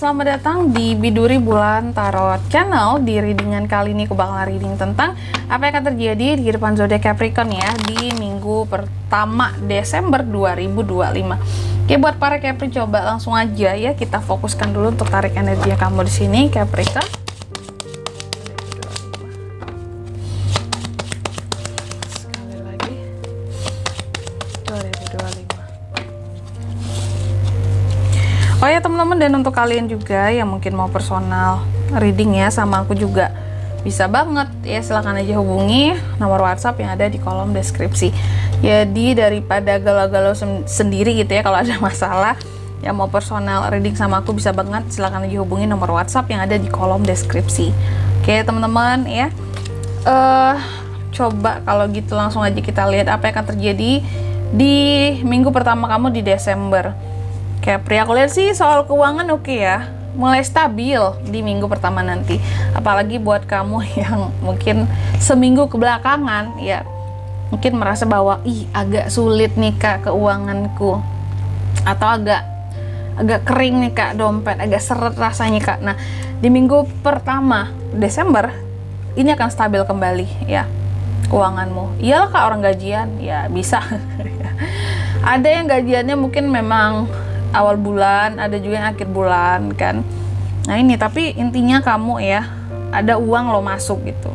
selamat datang di Biduri Bulan Tarot Channel. Di readingan kali ini aku bakal reading tentang apa yang akan terjadi di kehidupan zodiak Capricorn ya di minggu pertama Desember 2025. Oke, buat para Capri coba langsung aja ya kita fokuskan dulu untuk tarik energi kamu di sini Capricorn. Sekali lagi 2025. Oh ya teman-teman, dan untuk kalian juga yang mungkin mau personal reading ya sama aku juga bisa banget ya, silahkan aja hubungi nomor WhatsApp yang ada di kolom deskripsi. Jadi daripada galau-galau sendiri gitu ya, kalau ada masalah yang mau personal reading sama aku bisa banget, silahkan aja hubungi nomor WhatsApp yang ada di kolom deskripsi. Oke teman-teman ya, coba kalau gitu langsung aja kita lihat apa yang akan terjadi di minggu pertama kamu di Desember. Capri, aku lihat sih soal keuangan oke ya, mulai stabil di minggu pertama nanti. Apalagi buat kamu yang mungkin seminggu kebelakangan ya, mungkin merasa bahwa agak sulit nih kak keuanganku, atau agak kering nih kak dompet, agak seret rasanya kak. Nah di minggu pertama Desember ini akan stabil kembali ya keuanganmu. Iyalah kak, orang gajian ya bisa. Ada yang gajiannya mungkin memang awal bulan, ada juga yang akhir bulan kan. Nah ini, tapi intinya kamu ya ada uang lo masuk gitu.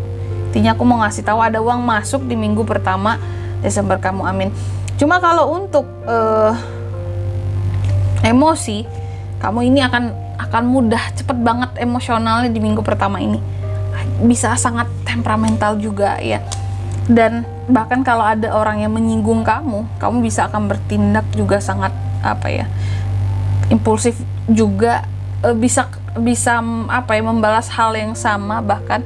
Intinya aku mau ngasih tahu ada uang masuk di minggu pertama Desember kamu, amin. Cuma kalau untuk emosi kamu ini akan mudah cepet banget emosionalnya di minggu pertama ini. Bisa sangat temperamental juga ya. Dan bahkan kalau ada orang yang menyinggung kamu bisa akan bertindak juga sangat impulsif juga, bisa membalas hal yang sama bahkan.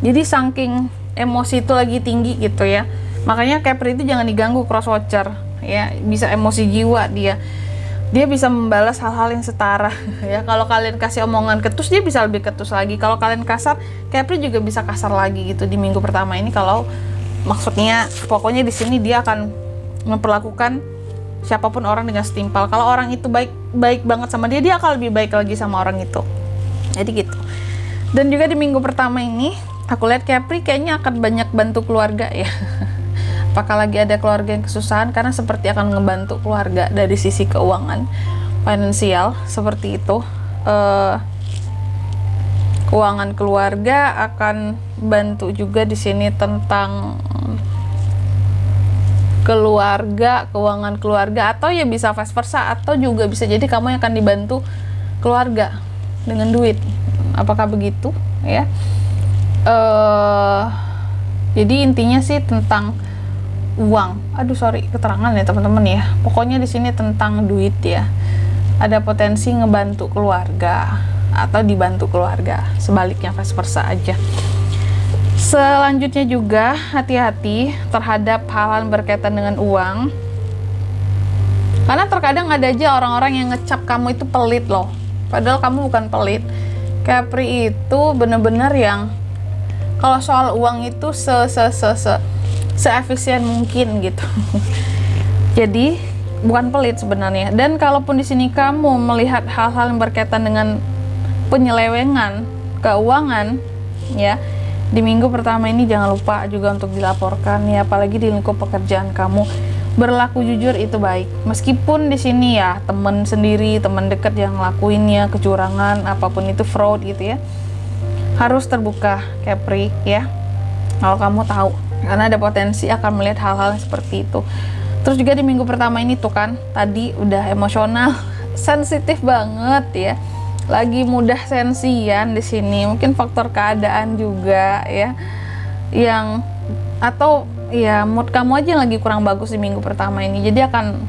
Jadi saking emosi itu lagi tinggi gitu ya, makanya Capri itu jangan diganggu cross watcher ya, bisa emosi jiwa dia bisa membalas hal-hal yang setara ya. Kalau kalian kasih omongan ketus, dia bisa lebih ketus lagi. Kalau kalian kasar, Capri juga bisa kasar lagi gitu di minggu pertama ini. Kalau maksudnya pokoknya di sini dia akan memperlakukan siapapun orang dengan setimpal. Kalau orang itu baik banget sama dia akan lebih baik lagi sama orang itu. Jadi gitu. Dan juga di minggu pertama ini aku lihat Capri kayaknya akan banyak bantu keluarga ya. Apakah lagi ada keluarga yang kesusahan, karena seperti akan ngebantu keluarga dari sisi keuangan, finansial seperti itu. Keuangan keluarga akan bantu juga di sini tentang keluarga, keuangan keluarga, atau ya bisa vice versa, atau juga bisa jadi kamu yang akan dibantu keluarga dengan duit. Apakah begitu ya? Jadi intinya sih tentang uang. Aduh sorry keterangan ya teman-teman ya. Pokoknya di sini tentang duit ya. Ada potensi ngebantu keluarga atau dibantu keluarga. Sebaliknya vice versa aja. Selanjutnya juga hati-hati terhadap hal-hal berkaitan dengan uang, karena terkadang ada aja orang-orang yang ngecap kamu itu pelit loh, padahal kamu bukan pelit. Capri itu bener-bener yang kalau soal uang itu se-efisien mungkin gitu. Jadi bukan pelit sebenarnya. Dan kalaupun di sini kamu melihat hal-hal yang berkaitan dengan penyelewengan keuangan ya, di minggu pertama ini jangan lupa juga untuk dilaporkan ya, apalagi di lingkup pekerjaan kamu. Berlaku jujur itu baik, meskipun di sini ya teman sendiri, teman dekat yang ngelakuinnya, kecurangan apapun itu, fraud gitu ya, harus terbuka Capri ya kalau kamu tahu, karena ada potensi akan melihat hal-hal seperti itu. Terus juga di minggu pertama ini tuh kan tadi udah emosional sensitif banget ya, lagi mudah sensian di sini. Mungkin faktor keadaan juga ya, yang atau ya mood kamu aja yang lagi kurang bagus di minggu pertama ini. Jadi akan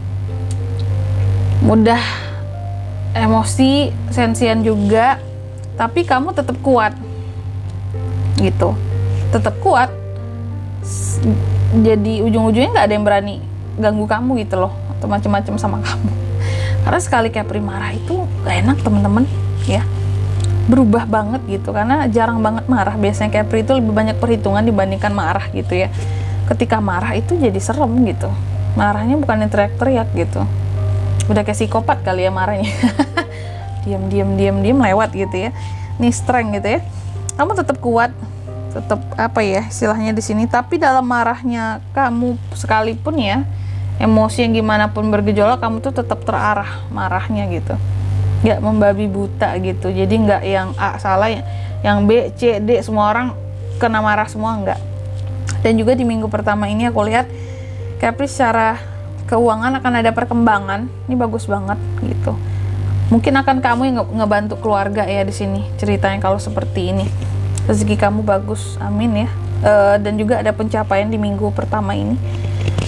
mudah emosi, sensian juga. Tapi kamu tetap kuat gitu, tetap kuat. Jadi ujung-ujungnya nggak ada yang berani ganggu kamu gitu loh, atau macam-macam sama kamu. Karena sekali Capri marah itu gak enak teman-teman ya, berubah banget gitu, karena jarang banget marah. Biasanya Capri itu lebih banyak perhitungan dibandingkan marah gitu ya. Ketika marah itu jadi serem gitu, marahnya bukan yang teriak-teriak gitu, udah kayak psikopat kali ya marahnya. diam lewat gitu ya. Nih strength gitu ya. Kamu tetap kuat, tetap apa ya istilahnya di sini, tapi dalam marahnya kamu sekalipun ya, emosi yang gimana pun bergejolak, kamu tuh tetap terarah marahnya gitu, nggak membabi buta gitu. Jadi nggak yang A salah, yang B, C, D semua orang kena marah semua, nggak. Dan juga di minggu pertama ini aku lihat Capri secara keuangan akan ada perkembangan, ini bagus banget gitu. Mungkin akan kamu yang ngebantu keluarga ya di sini ceritanya kalau seperti ini. Rezeki kamu bagus, amin ya. Dan juga ada pencapaian di minggu pertama ini.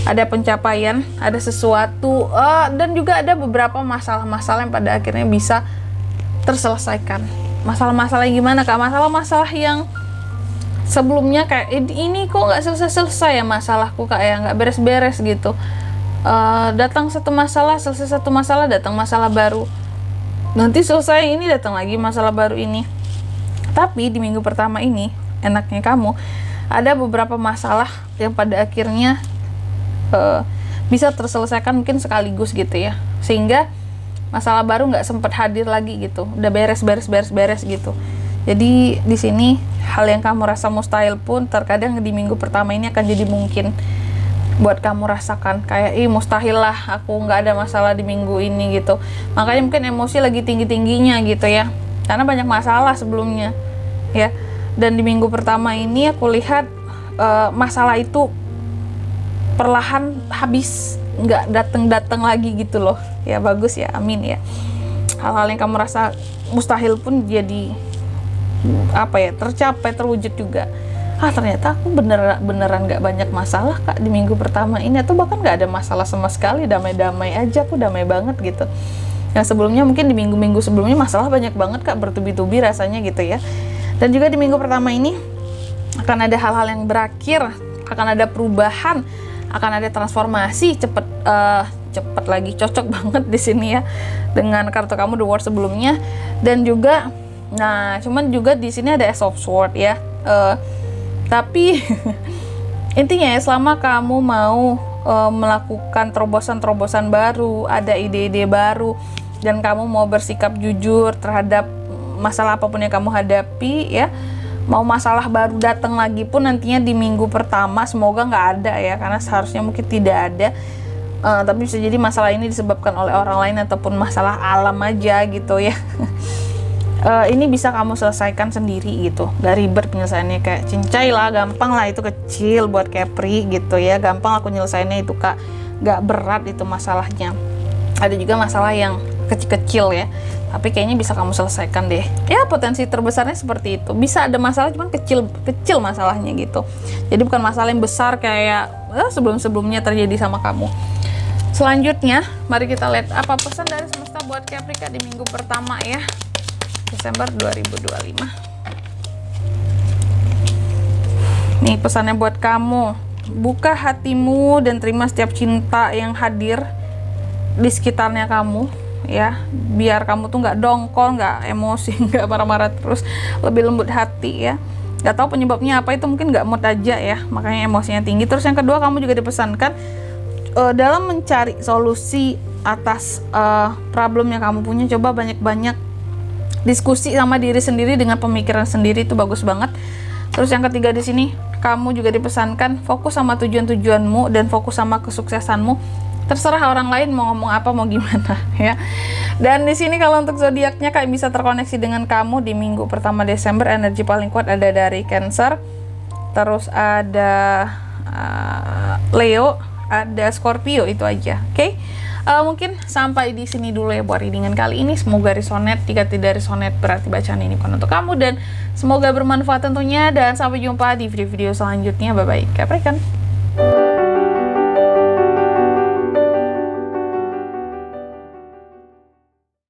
Ada pencapaian, ada sesuatu, dan juga ada beberapa masalah-masalah yang pada akhirnya bisa terselesaikan. Masalah-masalah yang gimana Kak? Masalah-masalah yang sebelumnya kayak ini kok nggak selesai-selesai ya masalahku Kak ya, nggak beres-beres gitu. Datang satu masalah, selesai satu masalah, datang masalah baru. Nanti selesai ini, datang lagi masalah baru ini. Tapi di minggu pertama ini, enaknya kamu ada beberapa masalah yang pada akhirnya bisa terselesaikan mungkin sekaligus gitu ya. Sehingga masalah baru nggak sempat hadir lagi gitu. Udah beres gitu. Jadi di sini hal yang kamu rasa mustahil pun terkadang di minggu pertama ini akan jadi mungkin buat kamu rasakan. Kayak mustahil lah aku nggak ada masalah di minggu ini gitu. Makanya mungkin emosi lagi tinggi-tingginya gitu ya. Karena banyak masalah sebelumnya ya. Dan di minggu pertama ini aku lihat masalah itu perlahan habis, nggak datang lagi gitu loh ya. Bagus ya, amin ya. Hal-hal yang kamu rasa mustahil pun jadi apa ya, tercapai, terwujud juga. Ternyata aku beneran nggak banyak masalah Kak di minggu pertama ini, atau bahkan nggak ada masalah sama sekali, damai-damai aja, aku damai banget gitu. Yang sebelumnya mungkin di minggu-minggu sebelumnya masalah banyak banget Kak, bertubi-tubi rasanya gitu ya. Dan juga di minggu pertama ini akan ada hal-hal yang berakhir, akan ada perubahan, akan ada transformasi cepet lagi, cocok banget di sini ya dengan kartu kamu The World sebelumnya. Dan juga cuman juga di sini ada Ace of Swords ya. Tapi intinya ya, selama kamu mau melakukan terobosan-terobosan baru, ada ide-ide baru, dan kamu mau bersikap jujur terhadap masalah apapun yang kamu hadapi ya, mau masalah baru datang lagi pun nantinya di minggu pertama semoga nggak ada ya, karena seharusnya mungkin tidak ada, tapi bisa jadi masalah ini disebabkan oleh orang lain ataupun masalah alam aja gitu ya. Ini bisa kamu selesaikan sendiri gitu, gak ribet penyelesaiannya, kayak cincai lah, gampang lah, itu kecil buat Capri gitu ya, gampang aku nyelesainnya itu Kak, gak berat itu masalahnya. Ada juga masalah yang kecil-kecil ya, tapi kayaknya bisa kamu selesaikan deh ya. Potensi terbesarnya seperti itu, bisa ada masalah cuman kecil masalahnya gitu, jadi bukan masalah yang besar kayak sebelum-sebelumnya terjadi sama kamu. Selanjutnya mari kita lihat apa pesan dari semesta buat Capri Kak di minggu pertama ya, Desember 2025. Nih pesannya buat kamu, buka hatimu dan terima setiap cinta yang hadir di sekitarnya kamu ya, biar kamu tuh nggak dongkol, nggak emosi, nggak marah-marah terus, lebih lembut hati ya. Nggak tahu penyebabnya apa, itu mungkin nggak mood aja ya, makanya emosinya tinggi. Terus yang kedua, kamu juga dipesankan dalam mencari solusi atas problem yang kamu punya, coba banyak-banyak diskusi sama diri sendiri dengan pemikiran sendiri, itu bagus banget. Terus yang ketiga di sini, kamu juga dipesankan fokus sama tujuan-tujuanmu dan fokus sama kesuksesanmu. Terserah orang lain mau ngomong apa, mau gimana ya. Dan di sini kalau untuk zodiaknya Kak bisa terkoneksi dengan kamu di minggu pertama Desember, energi paling kuat ada dari Cancer, terus ada Leo, ada Scorpio, itu aja. Oke. Mungkin sampai di sini dulu ya buat readingan kali ini. Semoga resonate. Jika tidak resonate berarti bacaan ini bukan untuk kamu, dan semoga bermanfaat tentunya. Dan sampai jumpa di video-video selanjutnya. Bye bye. Capri kan.